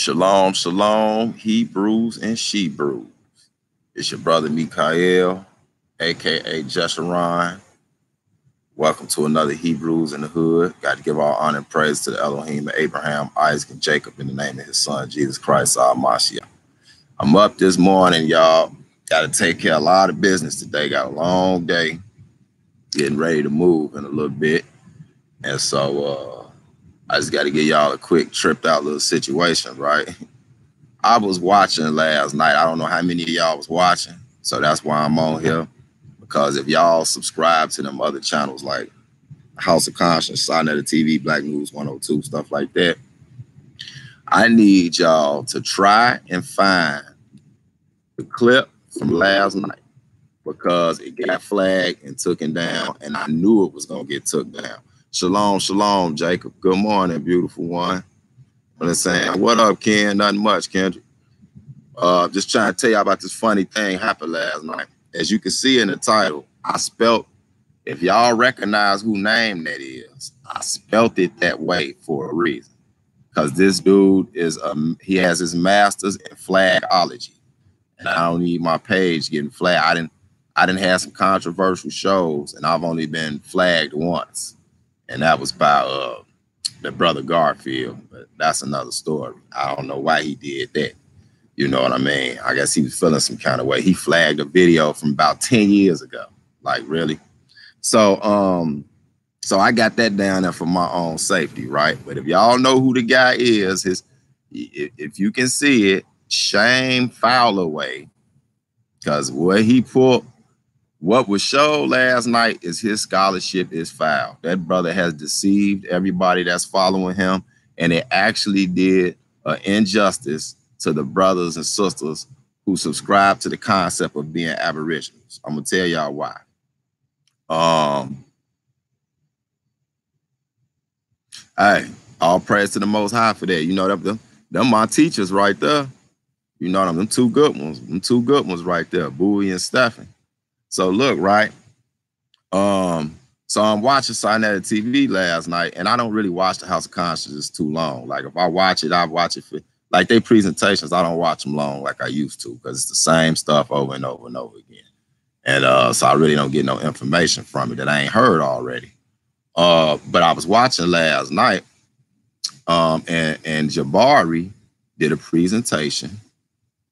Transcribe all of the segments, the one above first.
Shalom, shalom, Hebrews and Shebrews. It's your brother Mikael, aka Jesharon. Welcome to another Hebrews in the Hood. Got to give all honor and praise to the Elohim of Abraham, Isaac, and Jacob in the name of his son, Jesus Christ, our Mashiach. I'm up this morning, y'all. Got to take care of a lot of business today. Got a long day. Getting ready to move in a little bit. And so I just got to give y'all a quick tripped out little situation, right? I was watching last night. I don't know how many of y'all was watching. So that's why I'm on here. Because if y'all subscribe to them other channels like House of Conscience, Sinetta TV, Black News 102, stuff like that, I need y'all to try and find the clip from last night because it got flagged and taken down, and I knew it was going to get took down. Shalom, shalom, Jacob. Good morning, beautiful one. I'm saying, what up, Ken? Nothing much, Kendrick. Just trying to tell you about this funny thing happened last night. As you can see in the title, I spelt, if y'all recognize who name that is, I spelt it that way for a reason. Because this dude is, he has his master's in flagology. And I don't need my page getting flagged. I didn't have some controversial shows, and I've only been flagged once. And that was by the brother Garfield. But that's another story. I don't know why he did that. You know what I mean? I guess he was feeling some kind of way. He flagged a video from about 10 years ago. Like, really? So, so I got that down there for my own safety, right? But if y'all know who the guy is, if you can see it, shame Foulaway. Because what he put, what was shown last night is his scholarship is foul. That brother has deceived everybody that's following him. And it actually did an injustice to the brothers and sisters who subscribe to the concept of being aboriginals. I'm gonna tell y'all why. Hey, all praise to the Most High for that. You know, them my teachers right there. You know them two good ones. Them two good ones right there, Bowie and Stephen. So look, right. So I'm watching Sinetta TV last night, and I don't really watch the House of Conscience too long. Like if I watch it, I watch it for like they presentations. I don't watch them long like I used to because it's the same stuff over and over and over again. And so I really don't get no information from it that I ain't heard already. But I was watching last night, and Jabari did a presentation.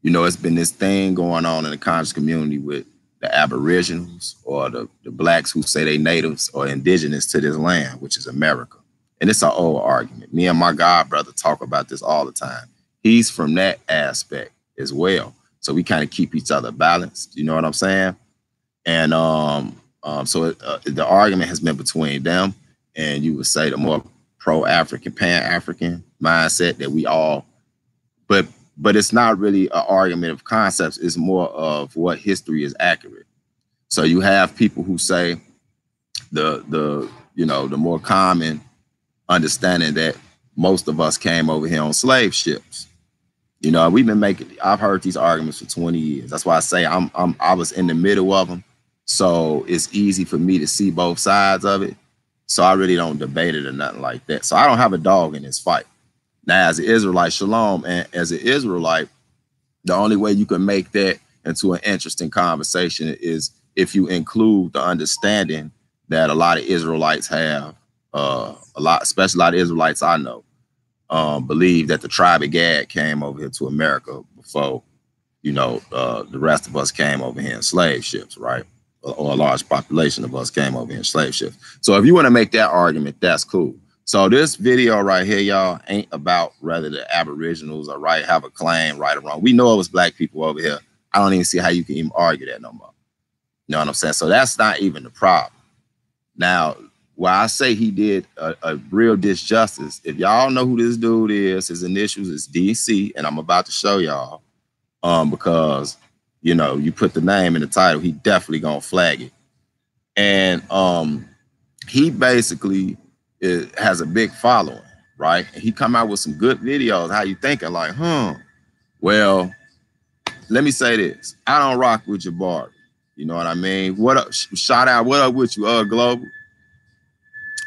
You know, it's been this thing going on in the conscious community with the aboriginals or the blacks who say they natives or indigenous to this land, which is America. And it's an old argument. Me and my god brother talk about this all the time. He's from that aspect as well. So we kind of keep each other balanced. You know what I'm saying? And so the argument has been between them and you would say the more pro-African, pan-African mindset that we all, but it's not really an argument of concepts. It's more of what history is accurate. So you have people who say the more common understanding that most of us came over here on slave ships. You know, I've heard these arguments for 20 years. That's why I say I was in the middle of them. So it's easy for me to see both sides of it. So I really don't debate it or nothing like that. So I don't have a dog in this fight. Now, as an Israelite, shalom, and as an Israelite, the only way you can make that into an interesting conversation is if you include the understanding that a lot of Israelites have, especially a lot of Israelites I know, believe that the tribe of Gad came over here to America before, you know, the rest of us came over here in slave ships, right? Or a large population of us came over here in slave ships. So if you want to make that argument, that's cool. So this video right here, y'all, ain't about whether the aboriginals are right, have a claim, right or wrong. We know it was black people over here. I don't even see how you can even argue that no more. You know what I'm saying? So that's not even the problem. Now, why I say he did a real disjustice, if y'all know who this dude is, his initials is DC, and I'm about to show y'all because, you know, you put the name in the title, he definitely gonna flag it. And he basically has a big following, right? And he come out with some good videos. How you thinking? Like, well, let me say this. I don't rock with Jabari. You know what I mean? What up? Shout out. What up with you, Global?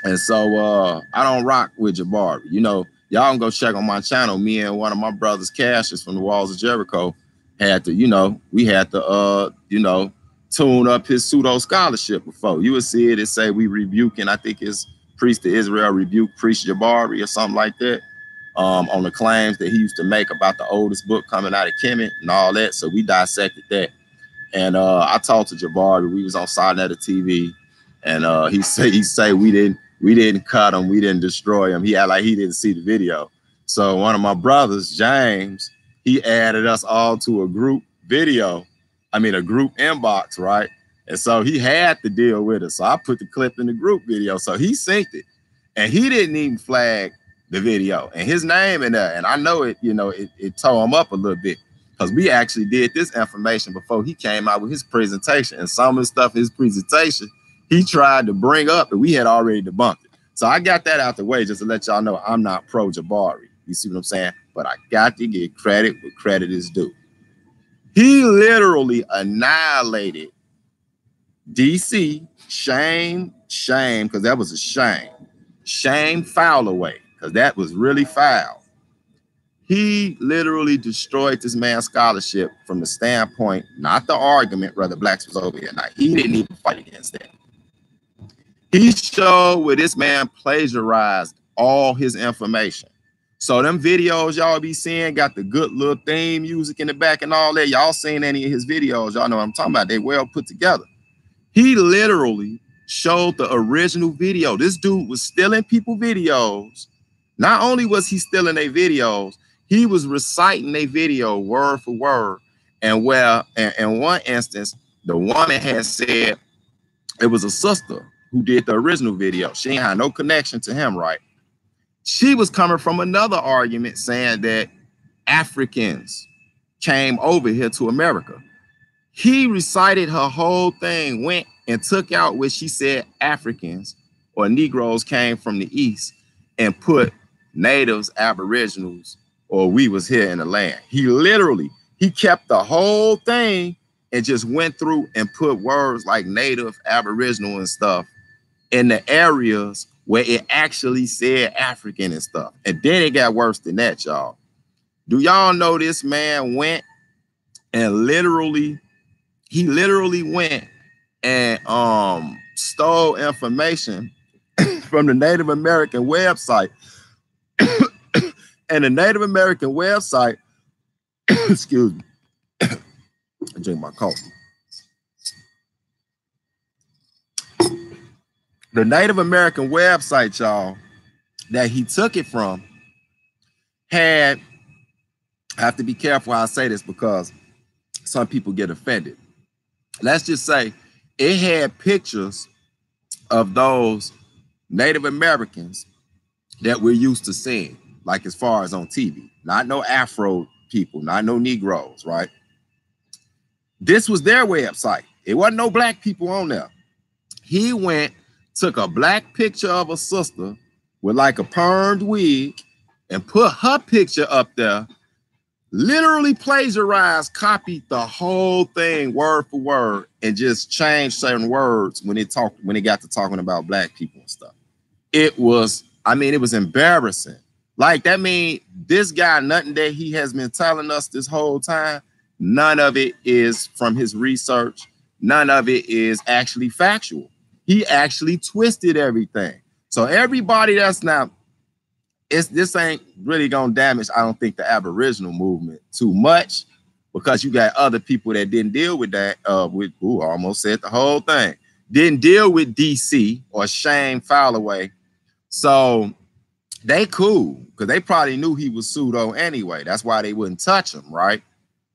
And so I don't rock with Jabari. You know, Y'all can go check on my channel. Me and one of my brothers, Cassius from the Walls of Jericho, had to, we had to, tune up his pseudo-scholarship before. You would see it say we rebuking, I think it's Priest of Israel rebuke Priest Jabari or something like that, on the claims that he used to make about the oldest book coming out of Kemet and all that. So we dissected that. And I talked to Jabari. We was on side of the TV, and he say we didn't cut him, we didn't destroy him. He had like he didn't see the video. So one of my brothers, James, he added us all to a group video. I mean a group inbox, right? And so he had to deal with it. So I put the clip in the group video. So he synced it, and he didn't even flag the video and his name in there. And I know it, it tore him up a little bit, because we actually did this information before he came out with his presentation. And some of the stuff in his presentation, he tried to bring up, and we had already debunked it. So I got that out the way just to let y'all know I'm not pro Jabari. You see what I'm saying? But I got to give credit where credit is due. He literally annihilated DC, shame, because that was a shame. Shame Foulaway, because that was really foul. He literally destroyed this man's scholarship from the standpoint, not the argument, whether blacks was over here or not. He didn't even fight against that. He showed where this man plagiarized all his information. So them videos y'all be seeing got the good little theme music in the back and all that. Y'all seen any of his videos, y'all know what I'm talking about. They well put together. He literally showed the original video. This dude was stealing people's videos. Not only was he stealing their videos, he was reciting their video word for word. And in one instance, the woman had said it was a sister who did the original video. She ain't had no connection to him, right? She was coming from another argument saying that Africans came over here to America. He recited her whole thing, went and took out where she said Africans or Negroes came from the East and put natives, aboriginals, or we was here in the land. He kept the whole thing and just went through and put words like native, aboriginal and stuff in the areas where it actually said African and stuff. And then it got worse than that, y'all. Do y'all know this man went and literally went and stole information from the Native American website. And the Native American website, excuse me, I drink my coffee. The Native American website, y'all, that he took it from had, I have to be careful how I say this because some people get offended. Let's just say it had pictures of those Native Americans that we're used to seeing, like as far as on TV, not no Afro people, not no Negroes, right? This was their website. It wasn't no black people on there. He went, took a black picture of a sister with like a permed wig and put her picture up there, literally plagiarized, copied the whole thing word for word, and just changed certain words when it got to talking about black people and stuff. It was, I mean, it was embarrassing. Like, that mean this guy, nothing that he has been telling us this whole time, none of it is from his research. None of it is actually factual. He actually twisted everything. So everybody that's not, this ain't really gonna damage, I don't think, the Aboriginal movement too much, because you got other people that didn't deal with that, almost said the whole thing, didn't deal with DC or Shane Foulaway. So they cool, because they probably knew he was pseudo anyway. That's why they wouldn't touch him, right?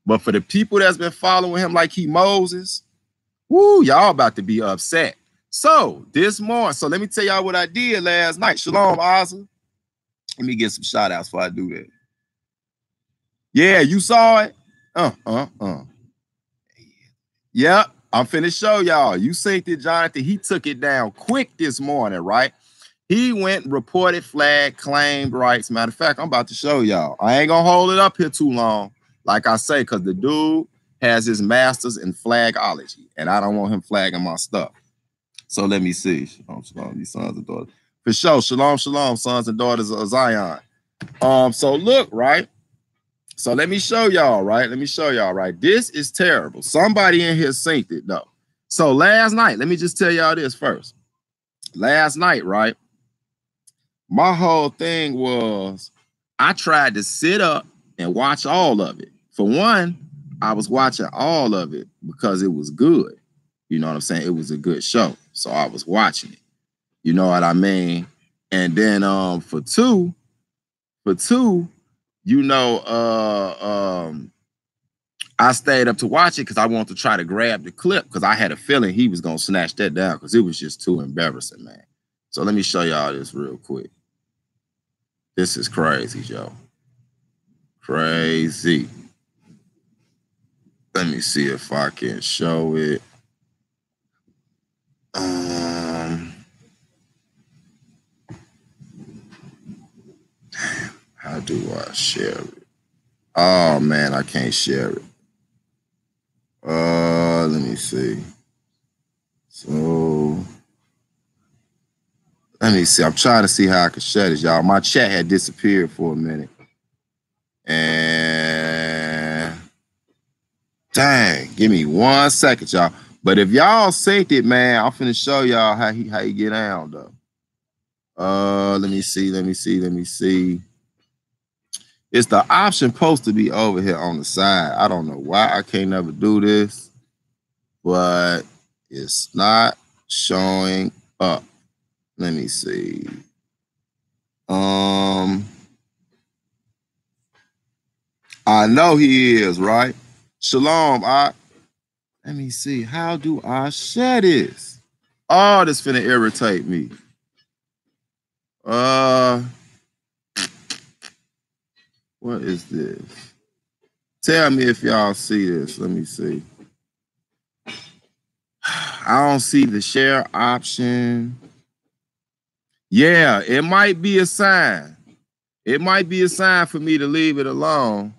But for the people that's been following him like he Moses, woo, y'all about to be upset. So this morning, so let me tell y'all what I did last night. Shalom, Ozzy. Let me get some shout outs before I do that. Yeah, you saw it? Yeah, I'm finna show y'all. You synced it, Jonathan. He took it down quick this morning, right? He went, reported, flag, claimed rights. Matter of fact, I'm about to show y'all. I ain't gonna hold it up here too long, like I say, because the dude has his master's in flagology, and I don't want him flagging my stuff. So let me see. Shalom, shalom, these sons and daughters. For sure, shalom, shalom, sons and daughters of Zion. So look, right? So let me show y'all, right? Let me show y'all, right? This is terrible. Somebody in here synced it, though. So last night, let me just tell y'all this first. Last night, right? My whole thing was I tried to sit up and watch all of it. For one, I was watching all of it because it was good. You know what I'm saying? It was a good show. So I was watching it. You know what I mean? And then for two, you know, I stayed up to watch it because I wanted to try to grab the clip because I had a feeling he was gonna snatch that down because it was just too embarrassing, man. So let me show y'all this real quick. This is crazy, Joe. Crazy. Let me see if I can show it. Damn, how do I share it? Oh man, I can't share it. Let me see. So let me see. I'm trying to see how I can share this, y'all. My chat had disappeared for a minute. And dang, give me 1 second, y'all. But if y'all synced it, man, I'm finna show y'all how he get down though. Let me see. It's the option supposed to be over here on the side. I don't know why I can't never do this, but it's not showing up. Let me see. I know he is, right? Shalom, let me see. How do I share this? Oh, this finna irritate me. What is this? Tell me if y'all see this. Let me see. I don't see the share option. Yeah, it might be a sign. It might be a sign for me to leave it alone.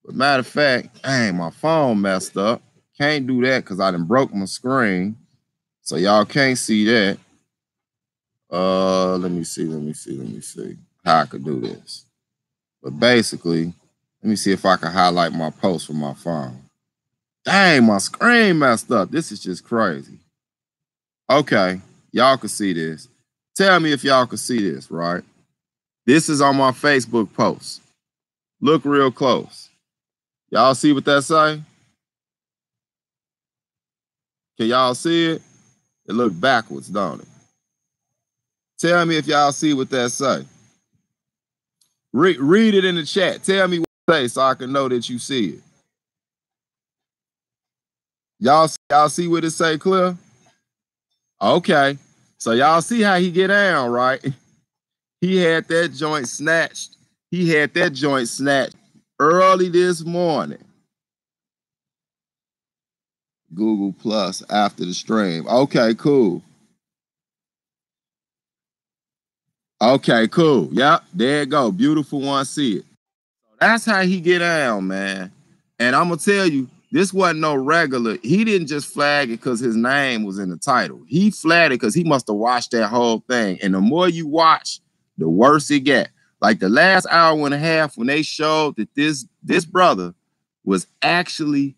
But matter of fact, dang, my phone messed up. Can't do that because I done broke my screen. So y'all can't see that. Let me see how I could do this. But basically, let me see if I can highlight my post from my phone. Dang, my screen messed up. This is just crazy. Okay, y'all can see this. Tell me if y'all can see this, right? This is on my Facebook post. Look real close. Y'all see what that say? Can y'all see it? It look backwards, don't it? Tell me if y'all see what that say. Read it in the chat. Tell me what it say so I can know that you see it. Y'all see what it say, clear? Okay. So y'all see how he get down, right? He had that joint snatched. He had that joint snatched early this morning. Google Plus after the stream. Okay, cool. Okay, cool. Yep, there it go. Beautiful one, see it. That's how he get down, man. And I'm gonna tell you, this wasn't no regular. He didn't just flag it because his name was in the title. He flagged it because he must have watched that whole thing. And the more you watch, the worse it get. Like the last hour and a half when they showed that this brother was actually,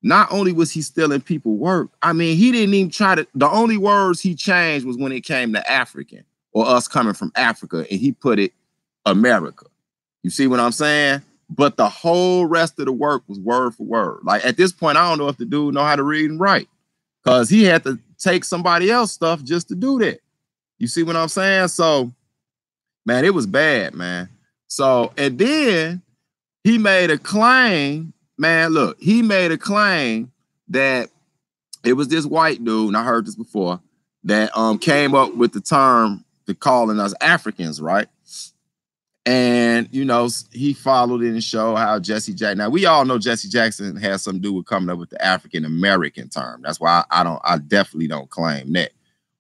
not only was he stealing people work, I mean, he didn't even try to, the only words he changed was when it came to African or us coming from Africa, and he put it America. You see what I'm saying? But the whole rest of the work was word for word. Like at this point, I don't know if the dude know how to read and write because he had to take somebody else's stuff just to do that. You see what I'm saying? So, man, it was bad, man. So, and then he made a claim, man, look, he made a claim that it was this white dude, and I heard this before, that came up with the term to calling us Africans, right? And, you know, he followed it and showed how Jesse Jackson. Now, we all know Jesse Jackson has something to do with coming up with the African-American term. That's why I definitely don't claim that.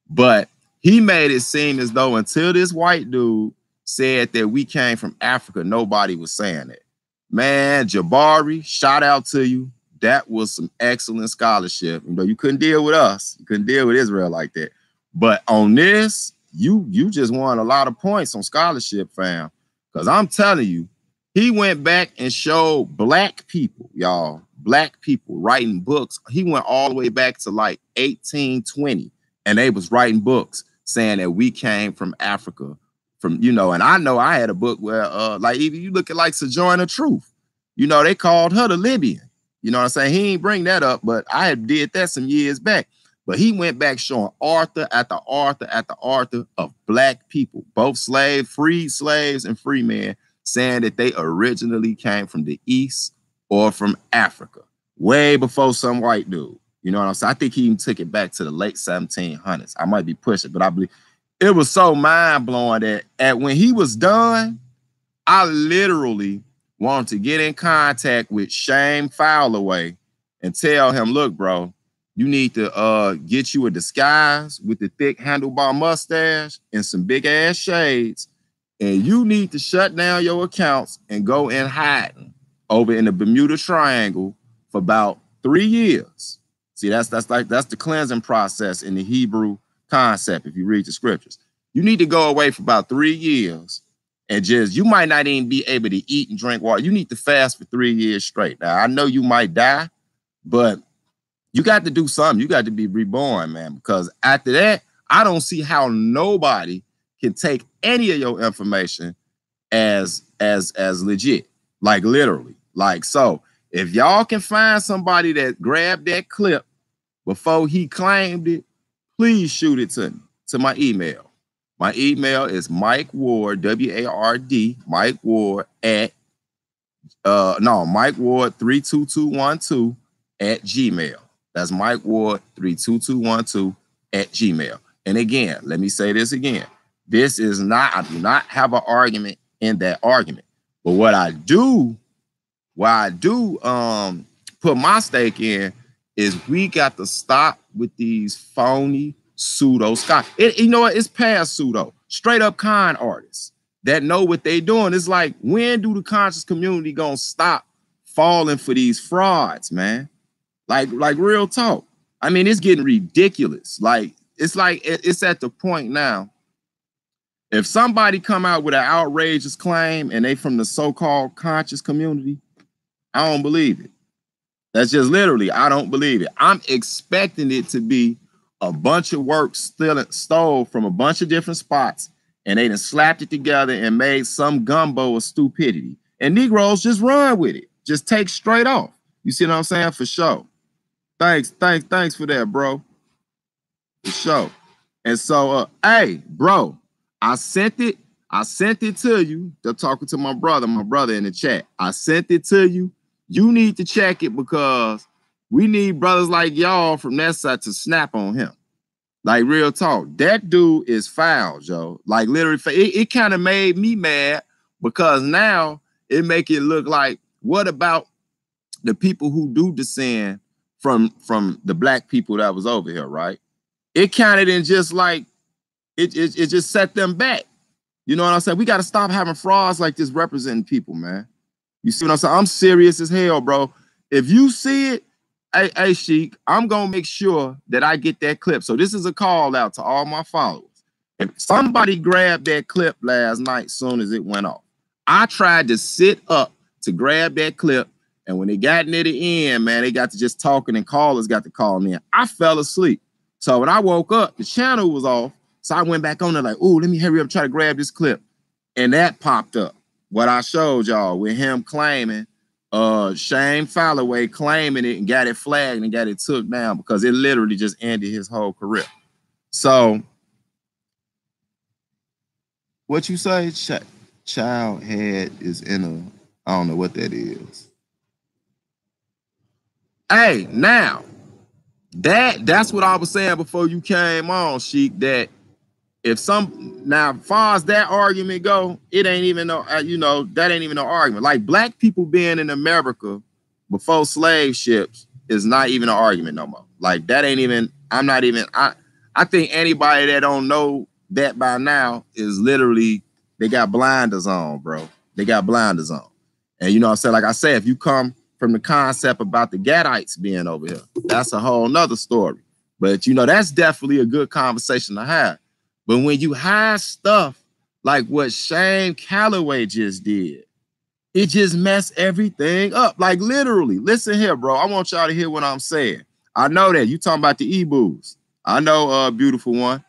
But he made it seem as though until this white dude said that we came from Africa, nobody was saying it. Man, Jabari, shout out to you. That was some excellent scholarship. You know, you couldn't deal with us. You couldn't deal with Israel like that. But on this, you just won a lot of points on scholarship, fam. Because I'm telling you, he went back and showed black people, y'all, black people writing books. He went all the way back to like 1820, and they was writing books saying that we came from Africa, from, you know, and I know I had a book where, like, even you look at like Sojourner Truth, you know, they called her the Libyan. You know what I'm saying? He ain't bring that up, but I had did that some years back. But he went back showing author after author after author of black people, both slave, freed slaves and free men, saying that they originally came from the East or from Africa, way before some white dude. You know what I'm saying? I think he even took it back to the late 1700s. I might be pushing, but I believe it was so mind-blowing that when he was done, I literally wanted to get in contact with Shane Foulaway and tell him, look, bro, you need to get you a disguise with the thick handlebar mustache and some big ass shades, and you need to shut down your accounts and go in hiding over in the Bermuda Triangle for about 3 years. See, that's the cleansing process in the Hebrew concept. If you read the scriptures, you need to go away for about 3 years, and you might not even be able to eat and drink water. You need to fast for 3 years straight. Now, I know you might die, but you got to do something. You got to be reborn, man, because after that, I don't see how nobody can take any of your information as legit, like literally. Like, so if y'all can find somebody that grabbed that clip before he claimed it, please shoot it to me, to my email. My email is Mike Ward, W-A-R-D, Mike Ward at, Mike Ward 32212 at Gmail. That's Mike Ward 32212 at Gmail. And again, let me say this again. This is not, I do not have an argument in that argument. But what I do put my stake in is we got to stop with these phony pseudo-scholars. You know what? It's past pseudo. Straight up con artists that know what they doing. It's like, when do the conscious community gonna stop falling for these frauds, man? Like real talk. I mean, it's getting ridiculous. It's at the point now, if somebody come out with an outrageous claim and they from the so-called conscious community, I don't believe it. That's just literally, I don't believe it. I'm expecting it to be a bunch of work stole from a bunch of different spots, and they done slapped it together and made some gumbo of stupidity. And Negroes just run with it. Just take straight off. You see what I'm saying? For sure. Thanks for that, bro. For sure. And so, hey, bro, I sent it to you. They're talking to my brother in the chat. I sent it to you. You need to check it, because we need brothers like y'all from that side to snap on him. Like, real talk. That dude is foul, Joe. Like, literally, it kind of made me mad, because now it make it look like, what about the people who do descend from the black people that was over here, right? It kind of didn't just like, it just set them back. You know what I'm saying? We got to stop having frauds like this representing people, man. You see what I'm saying? I'm serious as hell, bro. If you see it, hey, Sheik, I'm going to make sure that I get that clip. So this is a call out to all my followers. If somebody grabbed that clip last night soon as it went off, I tried to sit up to grab that clip, and when they got near the end, man, they got to just talking, and callers got to call me in. I fell asleep. So when I woke up, the channel was off. So I went back on there like, oh, let me hurry up, try to grab this clip. And that popped up. What I showed y'all with him claiming, Shane Foulaway claiming it and got it flagged and got it took down, because it literally just ended his whole career. So what you say? Child head is in a, I don't know what that is. Hey, now that's what I was saying before you came on, Sheik, that if now, as far as that argument go, it ain't even no, that ain't even no argument. Like, black people being in America before slave ships is not even an argument no more. Like, that ain't even, I think anybody that don't know that by now is literally, they got blinders on, bro. They got blinders on. And you know what I'm saying? Like I said, if you come from the concept about the Gadites being over here, that's a whole nother story. But, that's definitely a good conversation to have. But when you hide stuff like what Shane Calloway just did. It just messed everything up. Like literally, listen here, bro. I want y'all to hear what I'm saying. I know that you talking about the e-boos. I know, beautiful one.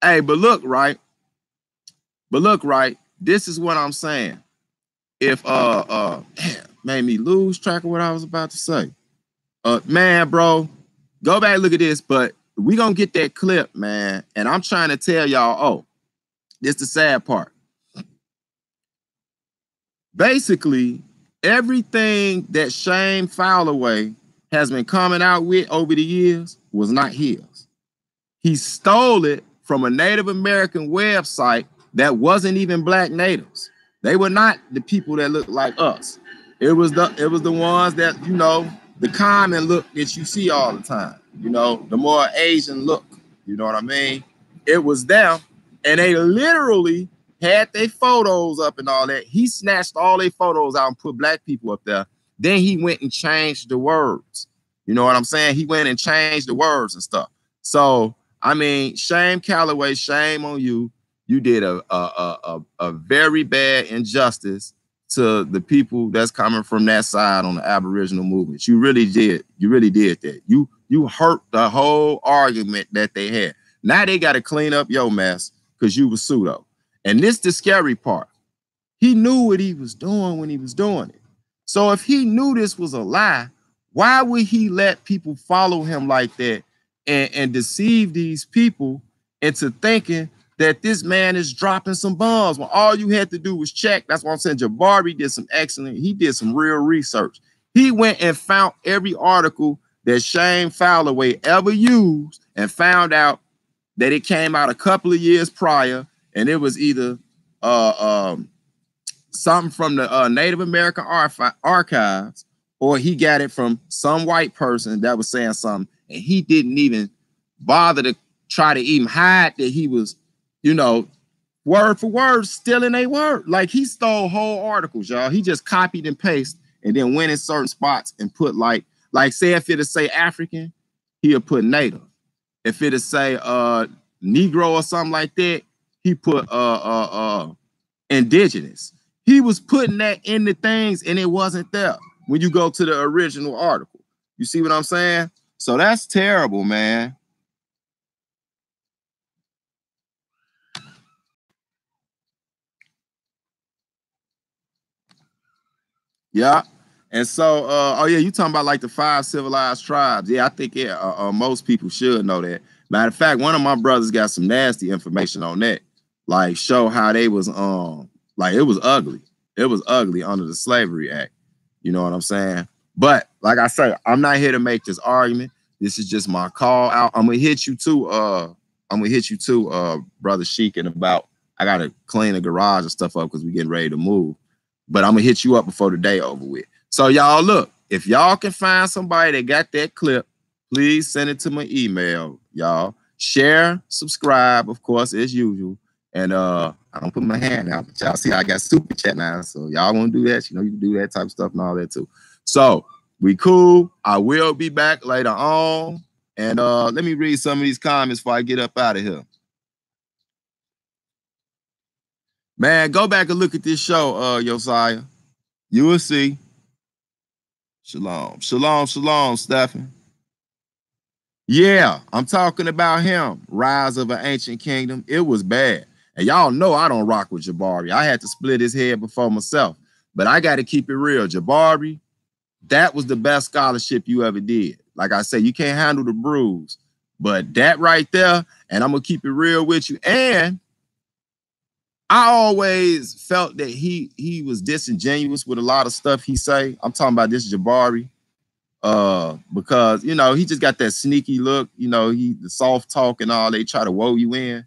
Hey, but look, right? This is what I'm saying. If damn, made me lose track of what I was about to say. Man, bro, go back and look at this. But we gonna get that clip, man. And I'm trying to tell y'all, oh, this the sad part. Basically, everything that Shane Foulaway has been coming out with over the years was not his. He stole it from a Native American website that wasn't even Black natives. They were not the people that looked like us. It was the ones that, you know, the common look that you see all the time. You know, the more Asian look. You know what I mean? It was them, and they literally had their photos up and all that. He snatched all their photos out and put Black people up there. Then he went and changed the words. You know what I'm saying? He went and changed the words and stuff. So, I mean, shame Calloway, shame on you. You did a very bad injustice to the people that's coming from that side on the Aboriginal movement. You really did. You really did that. You hurt the whole argument that they had. Now they got to clean up your mess because you were pseudo. And this the scary part. He knew what he was doing when he was doing it. So if he knew this was a lie, why would he let people follow him like that and deceive these people into thinking that this man is dropping some bombs when all you had to do was check? That's why I'm saying Jabari did some excellent, he did some real research. He went and found every article that Shane Foulaway ever used and found out that it came out a couple of years prior, and it was either something from the Native American archives, or he got it from some white person that was saying something, and he didn't even bother to try to even hide that he was, you know, word for word stealing a word. Like he stole whole articles, y'all. He just copied and pasted and then went in certain spots and put like say if it'll say African, he'll put Native. If it'll say Negro or something like that, he put indigenous. He was putting that in the things and it wasn't there when you go to the original article. You see what I'm saying? So that's terrible, man. Yeah. And so, oh yeah, you talking about like the 5 civilized tribes. Yeah, I think most people should know that. Matter of fact, one of my brothers got some nasty information on that. Like show how they was like it was ugly. It was ugly under the Slavery Act. You know what I'm saying? But like I said, I'm not here to make this argument. This is just my call out. I'm gonna hit you too, Brother Sheik, in about, I gotta clean the garage and stuff up because we're getting ready to move. But I'm gonna hit you up before the day over with. So y'all look, if y'all can find somebody that got that clip, please send it to my email, y'all. Share, subscribe, of course, as usual. And I don't put my hand out, but y'all see I got super chat now. So y'all want to do that, you know, you can do that type of stuff and all that too. So we cool. I will be back later on. And let me read some of these comments before I get up out of here. Man, go back and look at this show, Josiah. You will see. Shalom. Shalom, shalom, Stephen. Yeah, I'm talking about him. Rise of an Ancient Kingdom. It was bad. And y'all know I don't rock with Jabari. I had to split his head before myself. But I got to keep it real. Jabari, that was the best scholarship you ever did. Like I said, you can't handle the bruise. But that right there, and I'm going to keep it real with you. And I always felt that he was disingenuous with a lot of stuff he say. I'm talking about this Jabari. Because, you know, he just got that sneaky look, you know, the soft talk and all, they try to woe you in.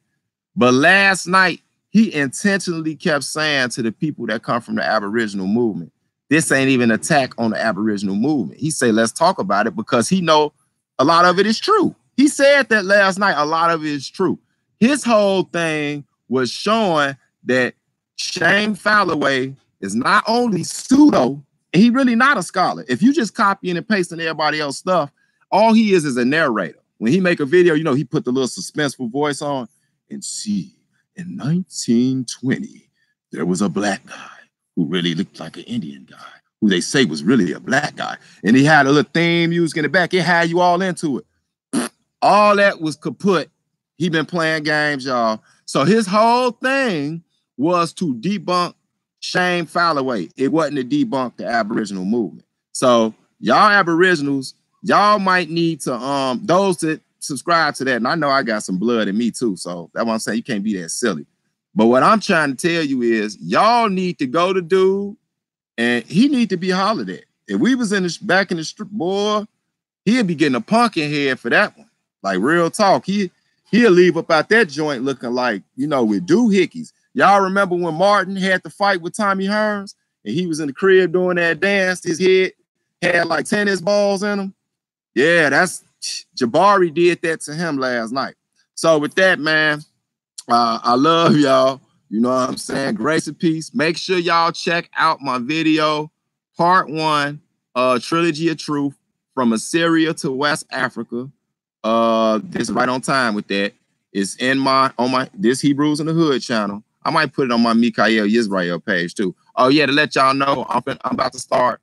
But last night, he intentionally kept saying to the people that come from the Aboriginal movement, this ain't even an attack on the Aboriginal movement. He said, let's talk about it because he know a lot of it is true. He said that last night, a lot of it is true. His whole thing was showing that Shane Foulaway is not only pseudo, he really not a scholar. If you just copying and pasting everybody else's stuff, all he is a narrator. When he make a video, you know, he put the little suspenseful voice on and see in 1920, there was a black guy who really looked like an Indian guy, who they say was really a black guy. And he had a little theme music in the back. It had you all into it. All that was kaput. He been playing games, y'all. So his whole thing was to debunk Shane Foulaway. It wasn't to debunk the Aboriginal movement. So y'all Aboriginals, y'all might need to, those that subscribe to that, and I know I got some blood in me too, so that's what I'm saying. You can't be that silly. But what I'm trying to tell you is y'all need to go to dude, and he need to be hollered at. If we was in the back in the strip, boy, he'd be getting a pumpkin head for that one. Like real talk. He'll leave up out that joint looking like, you know, with doohickeys. Y'all remember when Martin had to fight with Tommy Hearns and he was in the crib doing that dance? His head had like tennis balls in him. Yeah, that's Jabari did that to him last night. So with that, man, I love y'all. You know what I'm saying? Grace and peace. Make sure y'all check out my video, part 1, Trilogy of Truth, from Assyria to West Africa. This is right on time with that. It's in my this Hebrews in the Hood channel. I might put it on my Mikael Yisrael page too. Oh yeah, to let y'all know, I'm about to start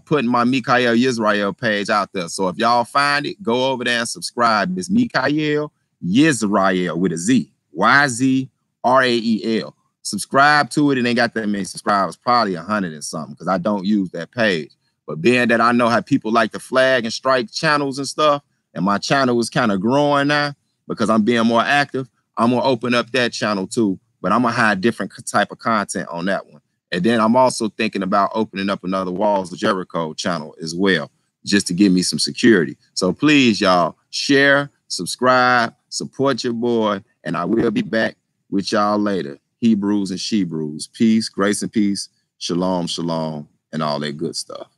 putting my Mikael Yisrael page out there. So if y'all find it, go over there and subscribe. It's Mikael Yisrael with a Z. YZRAEL. Subscribe to it, and they got that many subscribers, probably 100 and something, because I don't use that page. But being that I know how people like to flag and strike channels and stuff, and my channel is kind of growing now because I'm being more active, I'm gonna open up that channel too. But I'm gonna have different type of content on that one. And then I'm also thinking about opening up another Walls of Jericho channel as well, just to give me some security. So please, y'all, share, subscribe, support your boy, and I will be back with y'all later. Hebrews and Shebrews. Peace, grace and peace, shalom, shalom, and all that good stuff.